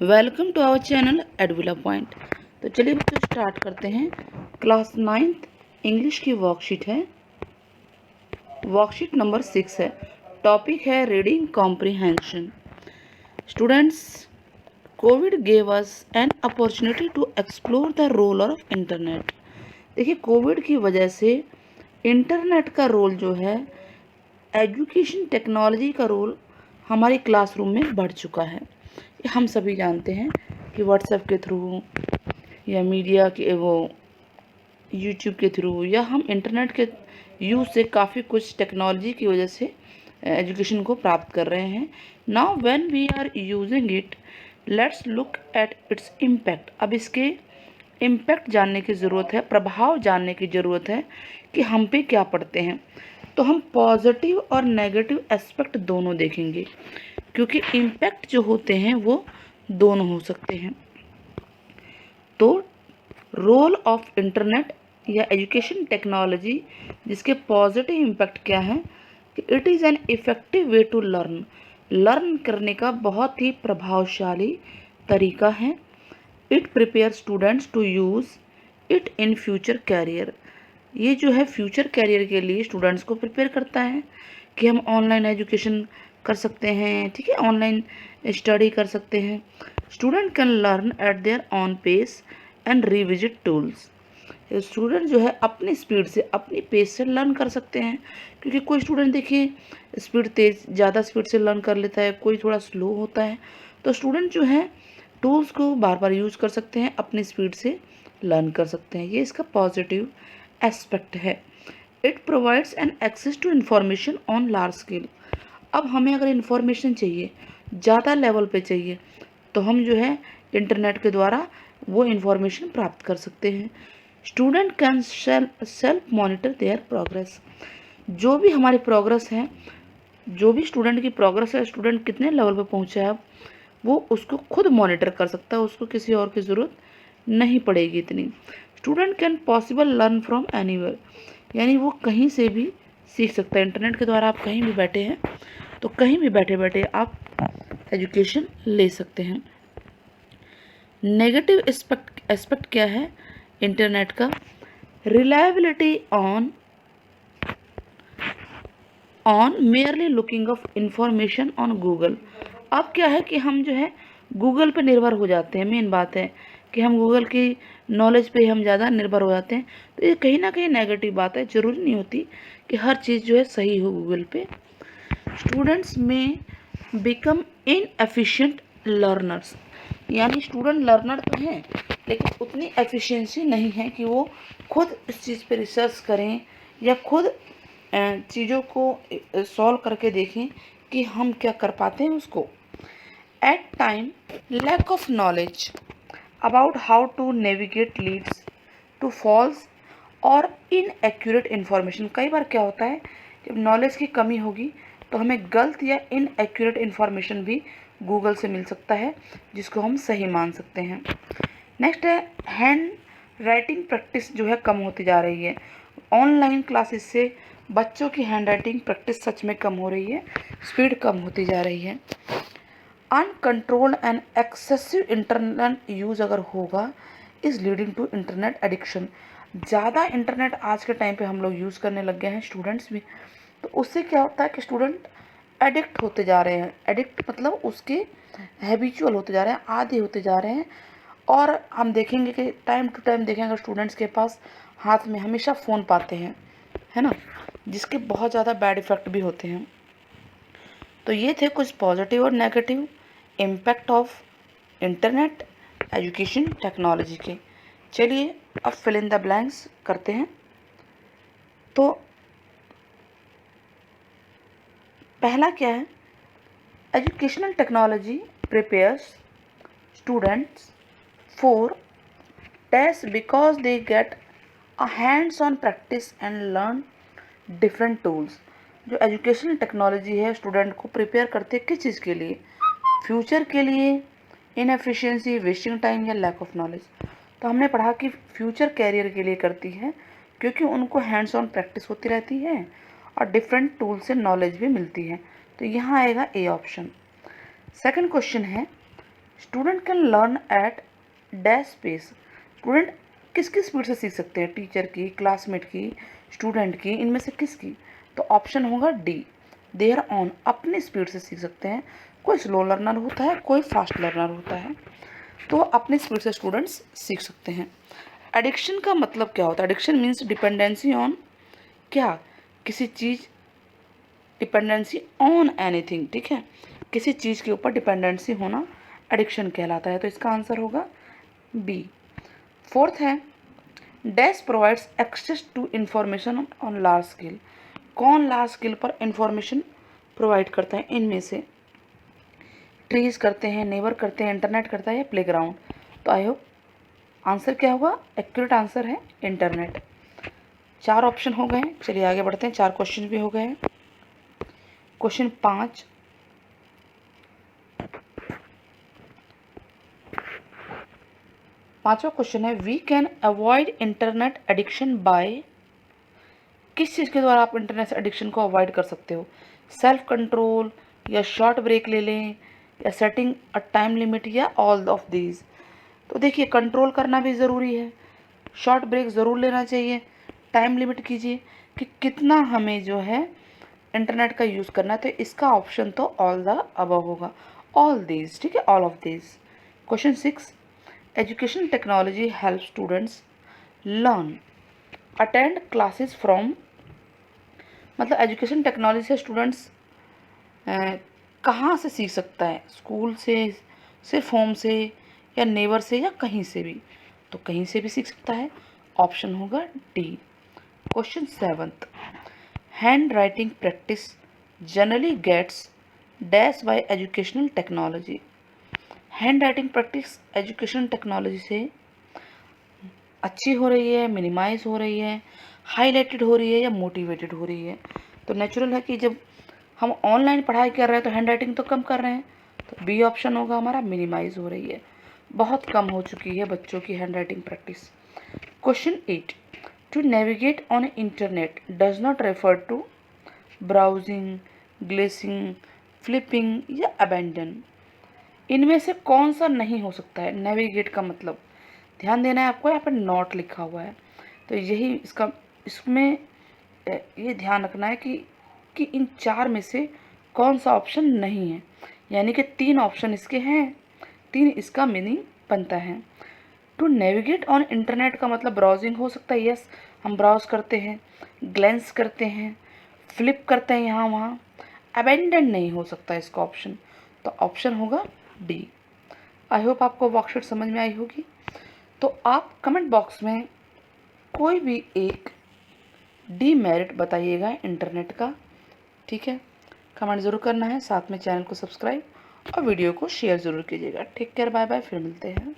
Welcome to our channel एडविला point. तो चलिए बच्चों स्टार्ट करते हैं। क्लास 9th इंग्लिश की वर्कशीट है, वर्कशीट नंबर 6 है। टॉपिक है reading comprehension. Students, covid gave us an opportunity to explore the role of internet. देखिए, कोविड की वजह से इंटरनेट का रोल जो है, एजुकेशन टेक्नोलॉजी का रोल हमारी क्लासरूम में बढ़ चुका है। हम सभी जानते हैं कि व्हाट्सएप के थ्रू या मीडिया के यूट्यूब के थ्रू या हम इंटरनेट के यूज़ से काफ़ी कुछ टेक्नोलॉजी की वजह से एजुकेशन को प्राप्त कर रहे हैं। Now when we are using it, let's look at its impact. अब इसके इम्पैक्ट जानने की ज़रूरत है, प्रभाव जानने की ज़रूरत है कि हम पे क्या पड़ते हैं। तो हम पॉजिटिव और नेगेटिव एस्पेक्ट दोनों देखेंगे, क्योंकि इम्पैक्ट जो होते हैं वो दोनों हो सकते हैं। तो रोल ऑफ इंटरनेट या एजुकेशन टेक्नोलॉजी, जिसके पॉजिटिव इम्पैक्ट क्या है कि it is an effective way to learn करने का बहुत ही प्रभावशाली तरीका है। It prepare students to use it in future career. ये जो है फ्यूचर कैरियर के लिए स्टूडेंट्स को प्रिपेयर करता है कि हम ऑनलाइन एजुकेशन कर सकते हैं, ठीक है, ऑनलाइन स्टडी कर सकते हैं। Student can learn at their own pace and revisit tools. Student जो है अपनी स्पीड से, अपनी पेस से लर्न कर सकते हैं, क्योंकि कोई स्टूडेंट देखिए स्पीड तेज़, ज़्यादा स्पीड से लर्न कर लेता है, कोई थोड़ा स्लो होता है। तो स्टूडेंट जो है टूल्स को बार बार यूज़ कर सकते हैं, अपनी स्पीड से लर्न कर सकते हैं। ये इसका पॉजिटिव एस्पेक्ट है। It provides an access to information on large scale. अब हमें अगर इन्फॉर्मेशन चाहिए, ज़्यादा लेवल पे चाहिए, तो हम जो है इंटरनेट के द्वारा वो इन्फॉर्मेशन प्राप्त कर सकते हैं। Student can self monitor there progress. जो भी हमारी प्रोग्रेस है, जो भी स्टूडेंट की प्रोग्रेस है, स्टूडेंट कितने लेवल पे पहुंचा है, वो उसको खुद मॉनिटर कर सकता है, उसको किसी और की ज़रूरत नहीं पड़ेगी इतनी। Student can possible learn from anywhere, यानी वो कहीं से भी सीख सकता है। इंटरनेट के द्वारा आप कहीं भी बैठे हैं तो कहीं भी बैठे बैठे आप एजुकेशन ले सकते हैं। नेगेटिव एस्पेक्ट क्या है इंटरनेट का? Reliability on merely looking of information on Google. अब क्या है कि हम जो है गूगल पे निर्भर हो जाते हैं। मेन बात है कि हम गूगल की नॉलेज पे हम ज़्यादा निर्भर हो जाते हैं। तो ये कहीं ना कहीं नेगेटिव बात है। ज़रूरी नहीं होती कि हर चीज़ जो है सही हो गूगल पे। स्टूडेंट्स में बिकम इनएफिशिएंट लर्नर्स, यानी स्टूडेंट लर्नर तो हैं लेकिन उतनी एफिशिएंसी नहीं है कि वो खुद इस चीज़ पे रिसर्च करें या खुद चीज़ों को सॉल्व करके देखें कि हम क्या कर पाते हैं उसको। At time lack of knowledge about how to navigate leads to false और इनएक्यूरेट इन्फॉर्मेशन। कई बार क्या होता है, जब नॉलेज की कमी होगी तो हमें गलत या इनएक्यूरेट इन्फॉर्मेशन भी गूगल से मिल सकता है, जिसको हम सही मान सकते हैं। नेक्स्ट है हैंड राइटिंग प्रैक्टिस जो है कम होती जा रही है। ऑनलाइन क्लासेस से बच्चों की हैंड राइटिंग प्रैक्टिस सच में कम हो रही है, स्पीड कम होती जा रही है। Uncontrolled and excessive internet use अगर होगा is leading to internet addiction. ज़्यादा इंटरनेट आज के टाइम पे हम लोग यूज़ करने लग गए हैं, स्टूडेंट्स भी। तो उससे क्या होता है कि स्टूडेंट एडिक्ट होते जा रहे हैं। एडिक्ट मतलब उसके हैबिचुअल होते जा रहे हैं, आदी होते जा रहे हैं। और हम देखेंगे कि टाइम टू टाइम देखेंगे स्टूडेंट्स के पास हाथ में हमेशा फ़ोन पाते हैं, है ना, जिसके बहुत ज़्यादा बैड इफ़ेक्ट भी होते हैं। तो ये थे कुछ पॉजिटिव और negative impact of internet education technology के। चलिए अब फिल इन द ब्लैंक्स करते हैं। तो पहला क्या है? Educational technology prepares students for test because they get a hands on practice and learn different tools. जो एजुकेशनल टेक्नोलॉजी है स्टूडेंट को प्रिपेयर करती है किस चीज़ के लिए? फ्यूचर के लिए, इनएफिशिएंसी, वेस्टिंग टाइम या लैक ऑफ नॉलेज। तो हमने पढ़ा कि फ्यूचर कैरियर के लिए करती है, क्योंकि उनको हैंड्स ऑन प्रैक्टिस होती रहती है और डिफरेंट टूल से नॉलेज भी मिलती है। तो यहाँ आएगा ए ऑप्शन। सेकंड क्वेश्चन है student can learn eight dash space. Student किसकी स्पीड से सीख सकते हैं? टीचर की, क्लासमेट की, स्टूडेंट की, इनमें से किसकी? तो ऑप्शन होगा डी, देयर ऑन, अपनी स्पीड से सीख सकते हैं। कोई स्लो लर्नर होता है, कोई फास्ट लर्नर होता है, तो अपनी स्पीड से स्टूडेंट्स सीख सकते हैं। एडिक्शन का मतलब क्या होता है? एडिक्शन मीन्स डिपेंडेंसी ऑन, क्या? किसी चीज़, डिपेंडेंसी ऑन एनीथिंग, ठीक है, किसी चीज़ के ऊपर डिपेंडेंसी होना एडिक्शन कहलाता है। तो इसका आंसर होगा बी। फोर्थ है, dash provides access to information on large scale. कौन लार्ज स्केल पर इंफॉर्मेशन प्रोवाइड करता है? इनमें से ट्रीज करते हैं, नेबर करते हैं, इंटरनेट करता है या प्लेग्राउंड? तो आई होप आंसर क्या होगा? एक्यूरेट आंसर है इंटरनेट। 4 ऑप्शन हो गए हैं, चलिए आगे बढ़ते हैं। 4 क्वेश्चन भी हो गए हैं। क्वेश्चन 5, पांचवा क्वेश्चन है, we can avoid internet addiction by. किस चीज़ के द्वारा आप इंटरनेट एडिक्शन को अवॉइड कर सकते हो? सेल्फ कंट्रोल, या शॉर्ट ब्रेक ले लें, या सेटिंग अ टाइम लिमिट, या ऑल ऑफ दीज? तो देखिए, कंट्रोल करना भी ज़रूरी है, शॉर्ट ब्रेक ज़रूर लेना चाहिए, टाइम लिमिट कीजिए कि कितना हमें जो है इंटरनेट का यूज़ करना है। तो इसका ऑप्शन तो ऑल द अबव होगा, ऑल दीज, ठीक है, all of these. Question 6, education technology help students learn attend classes from. मतलब एजुकेशन टेक्नोलॉजी से स्टूडेंट्स कहाँ से सीख सकता है? स्कूल से, सिर्फ होम से, या नेबर से, या कहीं से भी? तो कहीं से भी सीख सकता है, ऑप्शन होगा D. Question 7, hand writing practice generally gets dash by educational technology. Hand writing practice education technology से अच्छी हो रही है, मिनिमाइज हो रही है, हाईलाइटेड हो रही है, या मोटिवेटेड हो रही है? तो नेचुरल है कि जब हम ऑनलाइन पढ़ाई कर रहे हैं तो हैंड राइटिंग तो कम कर रहे हैं, तो बी ऑप्शन होगा हमारा, मिनिमाइज हो रही है, बहुत कम हो चुकी है बच्चों की hand writing practice. Question 8, to navigate on internet does not refer to browsing, glancing, flipping, या अबेंडन? इनमें से कौन सा नहीं हो सकता है? नेविगेट का मतलब, ध्यान देना है आपको, यहाँ पर नॉट लिखा हुआ है, तो यही इसका, इसमें ये ध्यान रखना है कि इन 4 में से कौन सा ऑप्शन नहीं है, यानी कि 3 ऑप्शन इसके हैं, 3 इसका मीनिंग बनता है। टू नेविगेट ऑन इंटरनेट का मतलब ब्राउजिंग हो सकता है, यस, हम ब्राउज करते हैं, ग्लेंस करते हैं, फ्लिप करते हैं यहाँ वहाँ। अबेंडन नहीं हो सकता इसका ऑप्शन, तो ऑप्शन होगा डी। आई होप आपको वर्कशीट समझ में आई होगी। तो आप कमेंट बॉक्स में कोई भी एक डीमेरिट बताइएगा इंटरनेट का, ठीक है, कमेंट ज़रूर करना है, साथ में चैनल को सब्सक्राइब और वीडियो को शेयर ज़रूर कीजिएगा। टेक केयर, बाय बाय, फिर मिलते हैं।